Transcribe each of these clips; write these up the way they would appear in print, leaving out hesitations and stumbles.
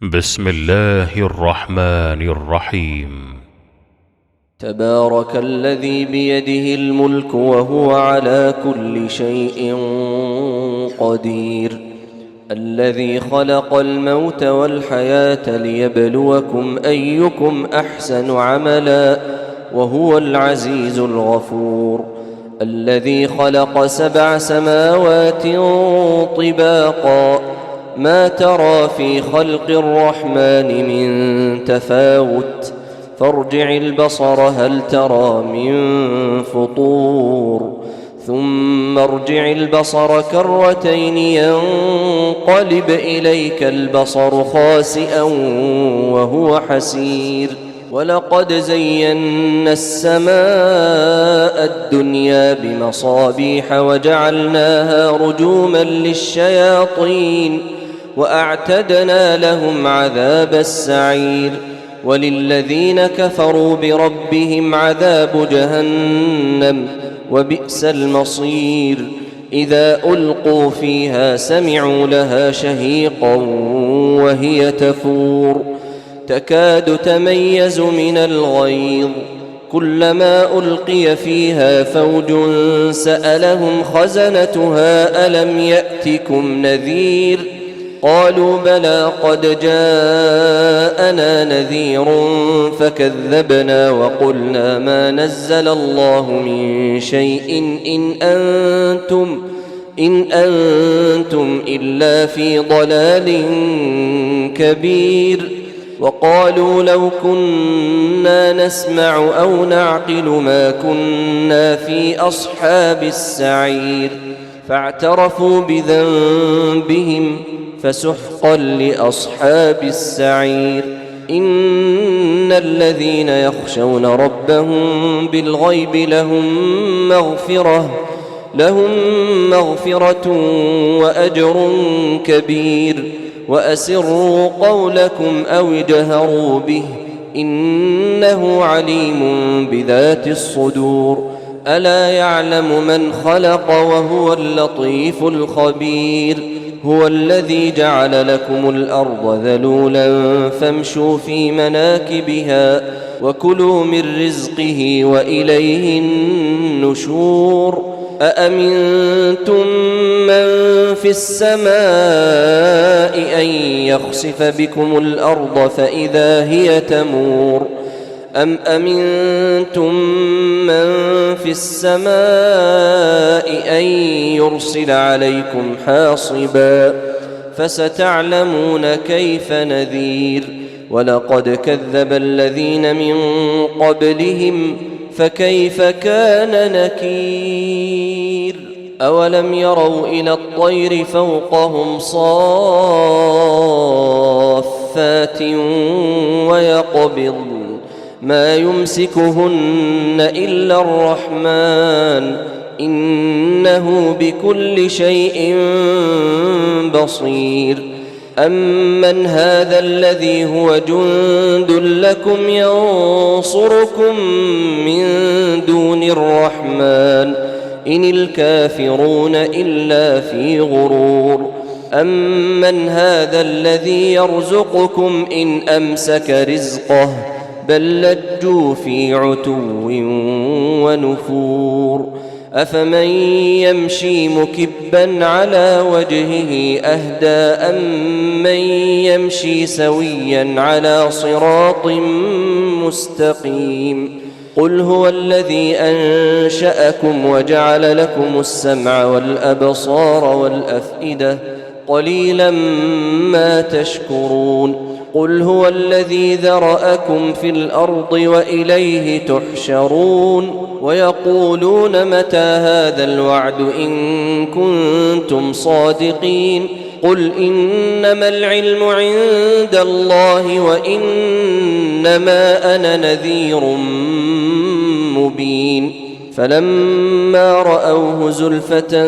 بسم الله الرحمن الرحيم. تبارك الذي بيده الملك وهو على كل شيء قدير، الذي خلق الموت والحياة ليبلوكم أيكم أحسن عملا وهو العزيز الغفور، الذي خلق 7 سماوات طباقا ما ترى في خلق الرحمن من تفاوت فارجع البصر هل ترى من فطور ثم ارجع البصر كرتين ينقلب إليك البصر خاسئا وهو حسير، ولقد زينا السماء الدنيا بمصابيح وجعلناها رجوما للشياطين وأعتدنا لهم عذاب السعير، وللذين كفروا بربهم عذاب جهنم وبئس المصير، إذا ألقوا فيها سمعوا لها شهيقا وهي تفور تكاد تميز من الغيظ، كلما ألقي فيها فوج سألهم خزنتها ألم يأتكم نذير، قالوا بلى قد جاءنا نذير فكذبنا وقلنا ما نزل الله من شيء إن أنتم إلا في ضلال كبير، وقالوا لو كنا نسمع أو نعقل ما كنا في أصحاب السعير، فاعترفوا بذنبهم فسحقا لأصحاب السعير، إن الذين يخشون ربهم بالغيب لهم مغفرة وأجر كبير، وأسروا قولكم أو اجهروا به إنه عليم بذات الصدور، ألا يعلم من خلق وهو اللطيف الخبير، هو الذي جعل لكم الأرض ذلولا فامشوا في مناكبها وكلوا من رزقه وإليه النشور، أأمنتم من في السماء أن يخسف بكم الأرض فإذا هي تمور، أم أمنتم من في السماء أن يرسل عليكم حاصبا فستعلمون كيف نذير، ولقد كذب الذين من قبلهم فكيف كان نكير، أولم يروا إلى الطير فوقهم صافات ويقبضن ما يمسكهن إلا الرحمن إنه بكل شيء بصير، أمن هذا الذي هو جند لكم ينصركم من دون الرحمن إن الكافرون إلا في غرور، أمن هذا الذي يرزقكم إن أمسك رزقه بل لجوا في عتو ونفور، أفمن يمشي مكبا على وجهه أهدى أمن يمشي سويا على صراط مستقيم، قل هو الذي أنشأكم وجعل لكم السمع والأبصار والأفئدة قليلا ما تشكرون، قل هو الذي ذرأكم في الأرض وإليه تحشرون، ويقولون متى هذا الوعد إن كنتم صادقين، قل إنما العلم عند الله وإنما أنا نذير مبين، فلما رأوه زلفة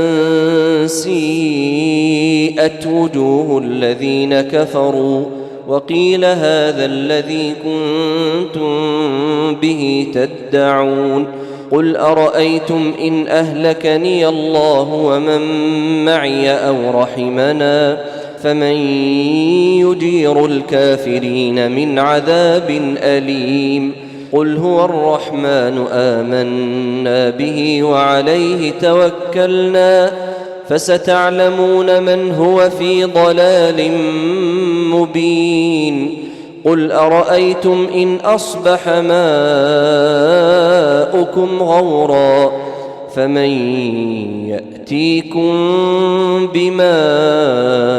سيئت وجوه الذين كفروا وقيل هذا الذي كنتم به تدعون، قل أرأيتم إن أهلكني الله ومن معي أو رحمنا فمن يجير الكافرين من عذاب أليم قل هو الرحمن آمنا به وعليه توكلنا فستعلمون من هو في ضلال مبين قل أرأيتم إن أصبح ماؤكم غورا فمن يأتيكم بماء